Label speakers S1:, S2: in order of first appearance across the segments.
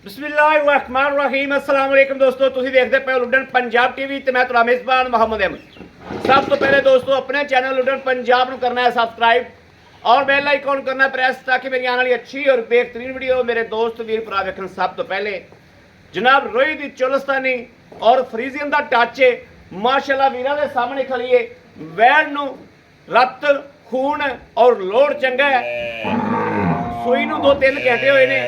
S1: बिस्मिल्लाहिर्रहमानिर्रहीम अस्सलाम वालेकुम दोस्तों, तुसीं देखदे पे लुडन पंजाब टीवी ते मैं तुहाडा मेज़बान मोहम्मद अहमद। सब तो पहले दोस्तों अपने चैनल लुडन पंजाब नूं करना है सब्सक्राइब और बेल आइकॉन करना प्रेस ताकि मेरी आने वाली अच्छी और बेहतरीन वीडियो मेरे दोस्त वीर भरा वेखण। सब तो पहले जनाब रोही दी चोलस्तानी और फ्रीजियन दा टाचे माशाल्लाह वीरां दे सामने खड़ीए। वैल नूं रत खून और लोड़ चंगा है, सूई नूं 2-3 घंटे होए ने,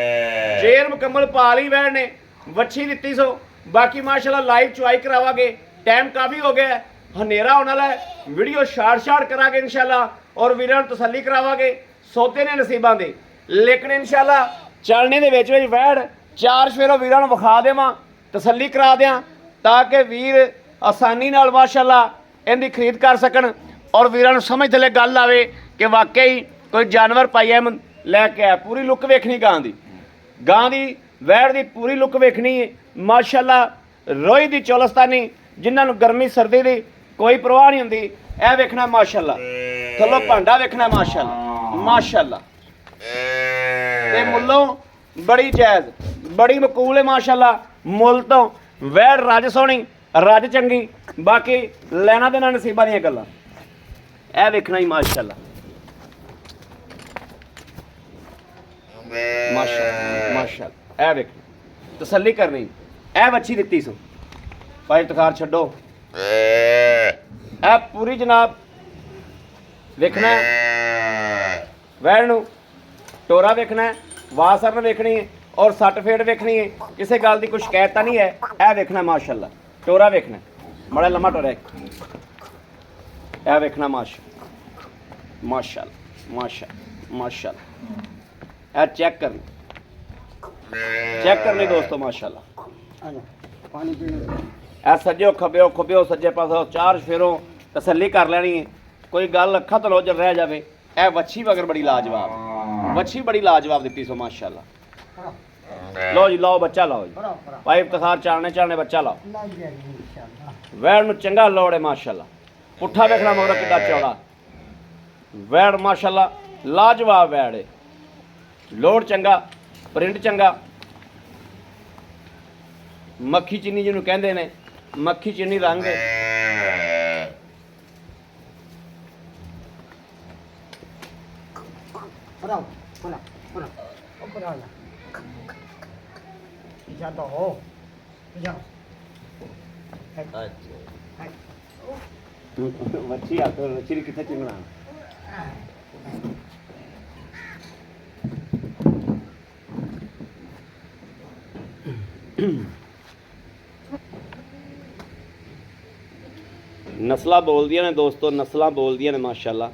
S1: जेर मुकम्मल पा ली वैन ने, वच्छी दित्ती सो। बाकी माशाल्लाह लाइव चुआई करावांगे, टाइम काफ़ी हो गया है, हनेरा होने वाला है, वीडियो शार्ट करांगे इंशाल्लाह और वीरां नूं तसल्ली करावांगे। सौदे ने नसीबां दे, लेकिन इंशाल्लाह चलने दे विच वैड़ चार फेरों वीरां नूं विखा देवां, तसल्ली करा दें ताकि वीर आसानी नाल माशाल्लाह इहदी खरीद कर सकन और वीरां नूं समझ थले गल आवे कि वाकई कोई जानवर पाई अहमद लैके आया। पूरी लुक वेखनी गां दी वैड़ दी पूरी लुक वेखनी है माशाल्लाह। रोही दी चोलस्तानी जिन्हां नूं गर्मी सर्दी दी कोई परवाह नहीं हुंदी, यह वेखना माशाल्लाह। थल्लों भांडा वेखना माशाल्लाह माशाल्लाह। ते मुल्लों बड़ी जायज़ बड़ी मकूल है माशाल्लाह। मुल तो वैड़ रज सोहनी रज चंगी, बाकी लैना देना नसीबां दीयां गल्लां। यह वेखना ही माशाल्लाह माशाल्लाह माशाल्लाह। वेख तसल्ली करनी, ए वच्छी दित्ती सो भाई तखार छड्डो। ए पूरी जनाब वेखना है, वैड़ नूं टोरा वेखना है, वासरन वेखनी है और सट फेड़ वेखनी है, किसी गल की कोई शिकायत तो नहीं है। ए वेखना माशाल्लाह, टोरा वेखना बड़ा लम्मा टोरा है, ए वेखना माशाल्लाह माशाल्लाह माशाल्लाह माशाल्लाह। ए चेक करनी दोस्तों माशाल्लाह। ए सज्जो खब्यो खब्यो सज्जे पासों चार फेरों तसल्ली कर लेनी है, कोई गल अखा तो लोजर रह जाए। ए वच्छी मगर बड़ी लाजवाब, वच्छी बड़ी लाजवाब दित्ती सो माशाल्लाह। लो जी लाओ बच्चा लाओ जी भाई इफ्तिखार चालने बच्चा लाओ। वैड़ नूं चंगा लोड़ है माशाल्लाह। पुट्ठा वेखना मगर कितना चौड़ा वैड़ माशाल्लाह लाजवाब वैड़ है। लोड़ चंगा, प्रिंट चंगा, मक्खी चीनी जिन्हों कहते हैं, मक्खी चीनी रंग मच्छी आते मच्छी कितने चिंगना नस्लां बोलदियां ने दोस्तों, नस्लां बोलदियां ने माशाल्लाह।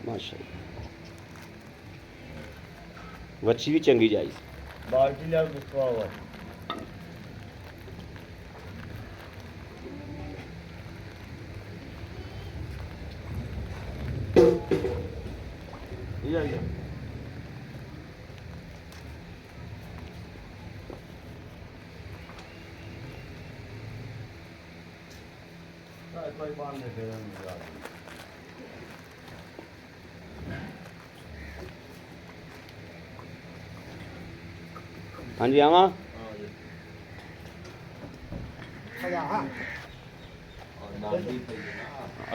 S1: माशाल्लाह वच्छी भी चंगी जाई।
S2: बाल्टी लिया बिस्कुआ हुआ ये कोई बात नहीं दे।
S1: हाँ जी आवा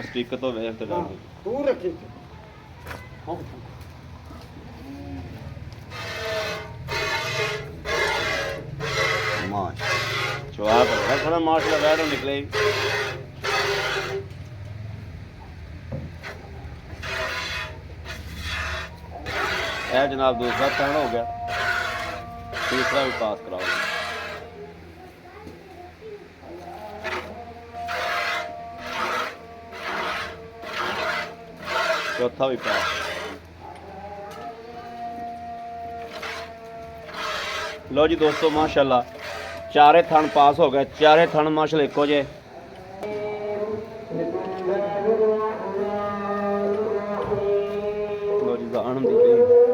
S1: स्पीकर तो वेख तो
S2: तू रखी
S1: माश चुआ पर थोड़ा माशाल्लाह वैड़ निकले। ए जनाब दूसरा टर्न हो गया, तीसरा भी पास कराओ। चौथा भी पास। लो जी दोस्तों माशाल्लाह चारे थन पास हो गए, चारे थन माशाल्लाह इको जे। लो जी ਜਾਣ ਹੁੰਦੀ ਪਈ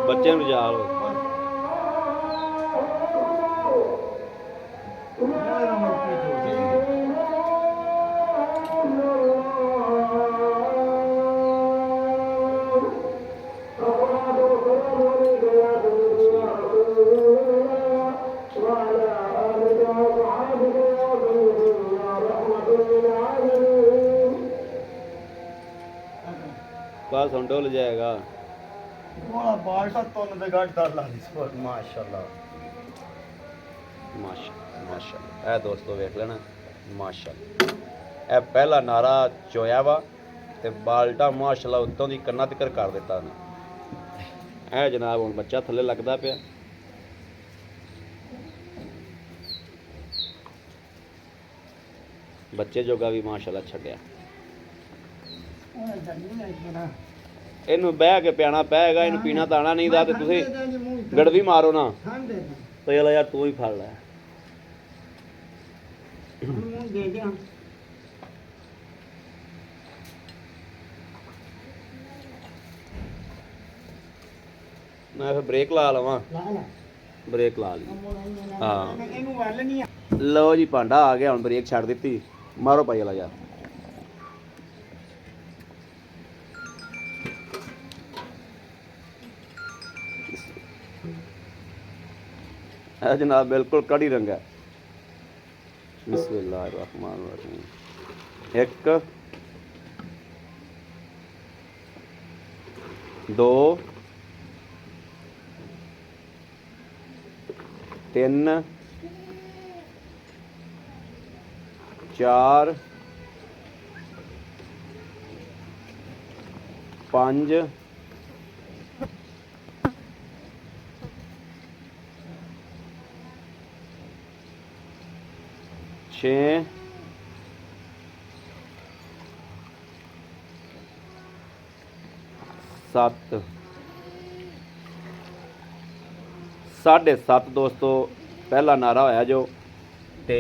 S1: ਬੱਚੇ ਨੂੰ ਜਾ ਲੋ बस हम डोल जाएगा
S2: बड़ा बाल्टा तो ने गाड़ डाला इस माशाल्लाह
S1: माशाल्लाह ए दोस्तों वेख लेना माशाल्लाह ए पहला नारा चोया वा ते बाल्टा माशाल्लाह उत्तों दी कन्ना तिकर कर दिता ने ए जनाब हुण बच्चा थल्ले लगदा पिया बच्चे जोगा भी माशाल्लाह छड्डिया ਇਹਨੂੰ ਬਹਿ ਕੇ ਪਿਆਣਾ ਪਏਗਾ ਇਹਨੂੰ ਪੀਣਾ ਤਾਂ ਆਣਾ ਨਹੀਂ ਦਾ ਤੇ ਤੁਸੀਂ ਗੜਵੀ ਮਾਰੋ ਨਾ ਤੇ ਚਲ ਯਾਰ ਤੂੰ ਹੀ ਫੜ ਲੈ ਮੈਂ ਫਿਰ ਬ੍ਰੇਕ ਲਾ ਲਵਾਂ ਬ੍ਰੇਕ ਲਾ ਲਈ ਹਾਂ ਲਓ ਜੀ ਭਾਂਡਾ ਆ ਗਿਆ ਹੁਣ ਬ੍ਰੇਕ ਛੱਡ ਦਿੱਤੀ ਮਾਰੋ ਭਾਈ ਵਾਲਾ ਯਾਰ है जनाब बिल्कुल कड़ी रंग है बिस्मिल्लाहिर्रहमानिर्रहीम एक दो तीन चार पांच छे सत्त साढ़े सत्त दोस्तों पहला नारा होया जो ते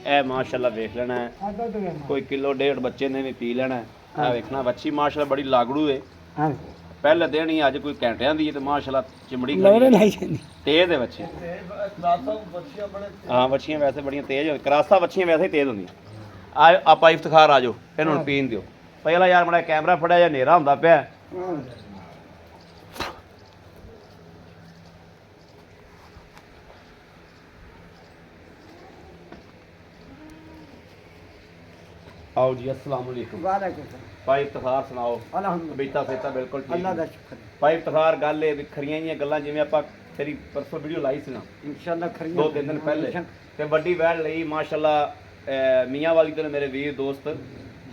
S1: ए माशाल्लाह वेख लेना है कोई किलो डेढ़ बच्चे ने भी पी लेना है वेखना बच्ची माशाल्लाह बड़ी लागड़ू है ਪਹਿਲੇ ਦਿਨ ਹੀ ਅੱਜ ਕੋਈ ਘੰਟਿਆਂ ਦੀ ਤੇ ਮਾਸ਼ਾਅੱਲਾ ਚਮੜੀ
S3: ਲਵਰੇ ਲਾਈ ਜਾਂਦੀ
S1: ਤੇਜ਼ ਦੇ ਬੱਚੇ
S2: ਕਰਾਸਾ ਬੱਚੀਆਂ ਬੜੇ
S1: ਹਾਂ ਬੱਚੀਆਂ ਵੈਸੇ ਬੜੀਆਂ ਤੇਜ਼ ਹੁੰਦੀਆਂ ਕਰਾਸਾ ਬੱਚੀਆਂ ਵੈਸੇ ਹੀ ਤੇਜ਼ ਹੁੰਦੀਆਂ ਆ ਆਪਾਂ ਇਫਤਖਾਰ ਆ ਜਾਓ ਇਹਨੂੰ ਹੁਣ ਪੀਣ ਦਿਓ ਪਹਿਲਾਂ ਯਾਰ ਮੜਾ ਕੈਮਰਾ ਫੜਿਆ ਜਾਂ ਹਨੇਰਾ ਹੁੰਦਾ ਪਿਆ आओ जी अस्सलाम वालेकुम
S3: ਵਾਲੇਕੁਮ
S1: भाई इफ्तार सुनाओ
S3: ਅਲਹਮਦੁਲਿਲਾ
S1: ਬੀਤਾ ਫੇਤਾ ਬਿਲਕੁਲ ਠੀਕ
S3: ਅੱਲਾ ਦਾ ਸ਼ੁਕਰ
S1: ਭਾਈ ਇਫਤਾਰ ਗੱਲ ਇਹ ਵਿਖਰੀਆਂ ਜੀਆਂ ਗੱਲਾਂ ਜਿਵੇਂ ਆਪਾਂ ਤੇਰੀ ਪਰਸੋਂ ਵੀਡੀਓ ਲਾਈ ਸੀ ਨਾ
S3: ਇਨਸ਼ਾਅੱਲਾ ਖਰੀਆਂ
S1: 2-3 ਦਿਨ ਪਹਿਲੇ ਤੇ ਵੱਡੀ ਵੈੜ ਲਈ ਮਾਸ਼ਾਅੱਲਾ ਮੀਆਂ ਵਾਲੀ ਤੋਂ ਮੇਰੇ ਵੀਰ ਦੋਸਤ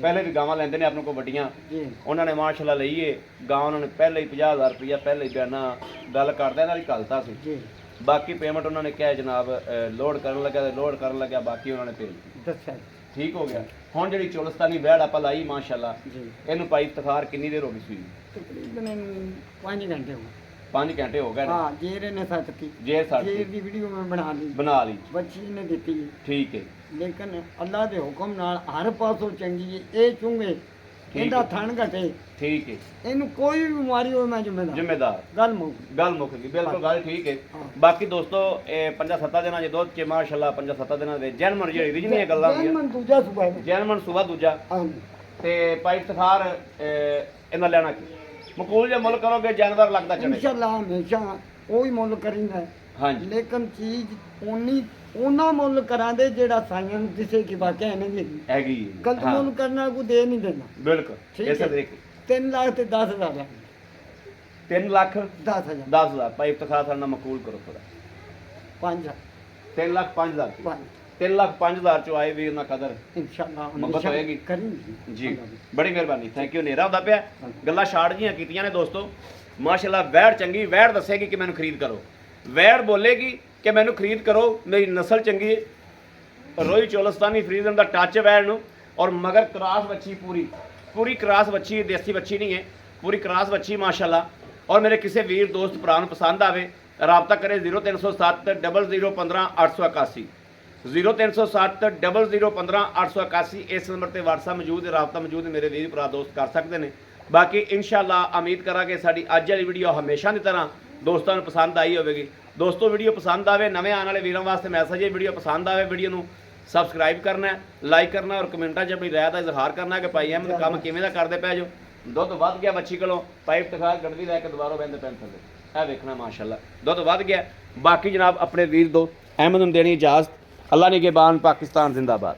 S1: ਪਹਿਲੇ ਵੀ ਗਾਵਾਂ ਲੈਂਦੇ ਨੇ ਆਪਣੇ ਕੋਲ ਵੱਡੀਆਂ
S3: ਜੀ
S1: ਉਹਨਾਂ ਨੇ ਮਾਸ਼ਾਅੱਲਾ ਲਈਏ ਗਾਂ ਉਹਨਾਂ ਨੇ ਪਹਿਲੇ ਹੀ 50000 ਰੁਪਇਆ ਪਹਿਲੇ ਹੀ ਬਿਆਨਾ ਗੱਲ ਕਰਦੇ ਨਾਲ ਹੀ ਘਲਤਾ ਸੀ
S3: ਜੀ
S1: ਬਾਕੀ ਪੇਮੈਂਟ ਉਹਨਾਂ ਨੇ ਕਿਹਾ ਜਨਾਬ ਲੋਡ ਕਰਨ ਲੱਗਾ ਤੇ ਲੋਡ ਕਰਨ ਲੱਗਿਆ ਬਾਕੀ ਉਹਨਾਂ ਨੇ ਭੇਜ ਦਿੱਤੀ।
S3: ਦੱਸਿਆ
S1: ਠੀਕ ਹੋ ਗਿਆ ਹੁਣ ਜਿਹੜੀ ਚੋਲਸਤਾਨੀ ਵੈੜ ਆਪਾਂ ਲਾਈ ਮਾਸ਼ਾਅੱਲਾ
S3: ਜੀ
S1: ਇਹਨੂੰ ਭਾਈ ਇਫਤਾਰ ਕਿੰਨੀ ਦੇਰ ਹੋ ਗਈ ਸੀ
S3: ਤਕਰੀਬਨ 5 ਘੰਟੇ ਹੋ
S1: 5 ਘੰਟੇ ਹੋ ਗਏ ਨੇ
S3: ਹਾਂ ਜੇਰੇ ਨੇ ਸੱਚਤੀ
S1: ਜੇ
S3: ਜੇਰ
S1: ਸਾਡੇ
S3: ਦੀ ਵੀਡੀਓ ਮੈਂ ਬਣਾ ਲਈ
S1: ਬਣਾ ਲਈ
S3: ਬੱਚੀ ਨੇ ਦਿੱਤੀ
S1: ਠੀਕ ਹੈ
S3: ਲੇਕਿਨ ਅੱਲਾ ਦੇ ਹੁਕਮ ਨਾਲ ਹਰ ਪਾਸੋਂ ਚੰਗੀ ਹੈ ਇਹ ਚੁੰਗੇ ਇਹਦਾ ਥਣ ਘਟੇ
S1: ਠੀਕ ਹੈ
S3: ਇਹਨੂੰ ਕੋਈ ਵੀ ਬਿਮਾਰੀ ਹੋਵੇ ਮੈਂ ਜ਼ਿੰਮੇਦਾਰ
S1: ਜ਼ਿੰਮੇਦਾਰ
S3: ਗੱਲ ਮੁੱਕ
S1: ਗੱਲ ਮੁੱਕ ਗਈ ਬਿਲਕੁਲ ਗੱਲ ਠੀਕ ਹੈ
S3: ਹਾਂ।
S1: ਬਾਕੀ ਦੋਸਤੋ ਇਹ 5-7 ਦਿਨਾਂ ਦੇ ਦੁੱਧ ਚ ਮਾਸ਼ਾਅੱਲਾ 5-7 ਦਿਨਾਂ ਦੇ ਜਨਮਨ ਜਿਹੜੀ ਰਿਜਨੀਆਂ ਗੱਲਾਂ ਹੁੰਦੀਆਂ
S3: ਮਨ ਦੂਜਾ ਸੁਭਾ ਹੈ
S1: ਜਨਮਨ ਸੁਬਾ ਦੂਜਾ
S3: ਹਾਂ
S1: ਤੇ ਭਾਈ ਇਫਤਾਰ ਇਹਨਾਂ ਲੈਣਾ ਕੀ ਮਕੂਲ ਜੇ ਮੁੱਲ ਕਰੋਗੇ ਜਾਨਵਰ ਲੱਗਦਾ ਚੜੇ
S3: ਇਨਸ਼ਾਅੱਲਾ ਹਮੇਸ਼ਾ ਉਹੀ ਮੁੱਲ ਕਰੀਂਦਾ ਹੈ।
S1: ਹਾਂਜੀ
S3: ਲੇਕਿਨ ਚੀਜ਼ ਉਹਨਾਂ ਮੁੱਲ ਕਰਾਂਦੇ ਜਿਹੜਾ ਸਾਈਆਂ ਨੂੰ ਕਿਸੇ ਕੀ ਵਾਕਿਆ ਇਹਨੇ ਦੀ
S1: ਹੈਗੀ
S3: ਗਲਤ
S1: ਹਾਂ,
S3: ਮੁੱਲ ਕਰਨਾ ਕੋਈ ਦੇ ਨਹੀਂ ਦੇਣਾ
S1: ਬਿਲਕੁਲ
S3: ਠੀਕ
S1: ਇਸੇ
S3: ਹੈ।
S1: ਤਰੀਕੇ
S3: 3 ਲੱਖ ਤੇ 10,000 ਹੈ
S1: 3 ਲੱਖ
S3: 10,000
S1: 10,000 ਭਾਈ ਇਫਤਾਰ ਸਾਡਾ ਮਕੂਲ ਕਰੋ ਥੋੜਾ
S3: 5
S1: 3 ਲੱਖ 5,000
S3: 5
S1: 3 ਲੱਖ 5,000 ਚੋਂ ਆਏ ਵੀਰ ਨਾਲ ਕਦਰ
S3: ਇਨਸ਼ਾਅੱਲਾ
S1: ਮੁਹੱਬਤ ਹੋਏਗੀ।
S3: ਕਰੀਂਗੇ
S1: ਜੀ ਬੜੀ ਮਿਹਰਬਾਨੀ ਥੈਂਕ ਯੂ ਹਨੇਰਾ ਹੁੰਦਾ ਪਿਆ ਗੱਲਾਂ ਸ਼ਾਰਟ ਜੀਆਂ ਕੀਤੀਆਂ ਨੇ ਦੋਸਤੋ ਮਾਸ਼ਾਅੱਲਾ ਵੈੜ ਚੰਗੀ ਵੈੜ ਦੱਸੇਗੀ ਕਿ ਮੈਨੂੰ ਖਰੀਦ ਕਰੋ ਵੈੜ ਬੋਲੇਗੀ ਕਿ ਮੈਨੂੰ ਖਰੀਦ ਕਰੋ ਮੇਰੀ ਨਸਲ ਚੰਗੀ ਹੈ ਰੋਈ ਚੋਲਸਤਾਨੀ ਫਰੀਦਨ ਦਾ ਟੱਚ ਵੈੜ ਨੂੰ ਔਰ ਮਗਰ ਕਰਾਸ ਬੱਚੀ ਪੂਰੀ ਕਰਾਸ ਬੱਚੀ ਦੇਸੀ ਬੱਚੀ ਨਹੀਂ ਹੈ ਪੂਰੀ ਕਰਾਸ ਬੱਚੀ ਮਾਸ਼ਾਅੱਲਾ ਔਰ ਮੇਰੇ ਕਿਸੇ ਵੀਰ ਦੋਸਤ ਭਰਾ ਨੂੰ ਪਸੰਦ ਆਵੇ ਰਾਬਤਾ ਕਰੇ 0307 0015 881 0307 0015 881 ਇਸ ਨੰਬਰ ਤੇ WhatsApp ਮੌਜੂਦ ਹੈ ਰਾਬਤਾ ਮੌਜੂਦ ਹੈ ਮੇਰੇ ਵੀਰ ਭਰਾ ਦੋਸਤ ਕਰ ਸਕਦੇ ਨੇ ਬਾਕੀ ਇਨਸ਼ਾਅੱਲਾ ਉਮੀਦ ਕਰਾਂਗੇ ਸਾਡੀ ਅੱਜ ਵਾਲੀ ਵੀਡੀਓ ਹਮੇਸ਼ਾ ਦੀ ਤਰ੍ਹਾਂ ਦੋਸਤਾਂ ਨੂੰ ਪਸੰਦ ਆਈ ਹੋਵੇਗੀ ਦੋਸਤੋ ਵੀਡੀਓ ਪਸੰਦ ਆਵੇ ਨਵੇਂ ਆਉਣ ਵਾਲੇ ਵੀਰਾਂ ਵਾਸਤੇ ਮੈਸੇਜ ਹੈ ਵੀਡੀਓ ਪਸੰਦ ਆਵੇ ਵੀਡੀਓ ਨੂੰ ਸਬਸਕ੍ਰਾਈਬ ਕਰਨਾ ਹੈ ਲਾਈਕ ਕਰਨਾ ਔਰ ਕਮੈਂਟਾਂ 'ਚ ਆਪਣੀ ਰਾਏ ਦਾ ਇਜ਼ਹਾਰ ਕਰਨਾ ਕਿ ਭਾਈ ਅਹਿਮਦ ਕੰਮ ਕਿਵੇਂ ਦਾ ਕਰਦੇ ਪਏ ਜੋ ਦੁੱਧ ਵੱਧ ਗਿਆ ਬੱਚੀ ਕੋਲੋਂ ਪਾਈਪ ਤਖਾਰ ਗੜਵੀ ਲੈ ਕੇ ਦੁਬਾਰਾ ਬੈਂਦੇ ਪੈਣ ਥੱਲੇ ਇਹ ਵੇਖਣਾ ਮਾਸ਼ਾਅੱਲਾ ਦੁੱਧ ਵੱਧ ਗਿਆ ਬਾਕੀ ਜਨਾਬ ਆਪਣੇ ਵੀਰ ਦੋ ਅਹਿਮਦ ਨੂੰ ਦੇਣੀ ਇਜਾਜ਼ਤ ਅੱਲਾ ਨਿਗਹਿਬਾਨ ਪਾਕਿਸਤਾਨ ਜ਼ਿੰਦਾਬਾਦ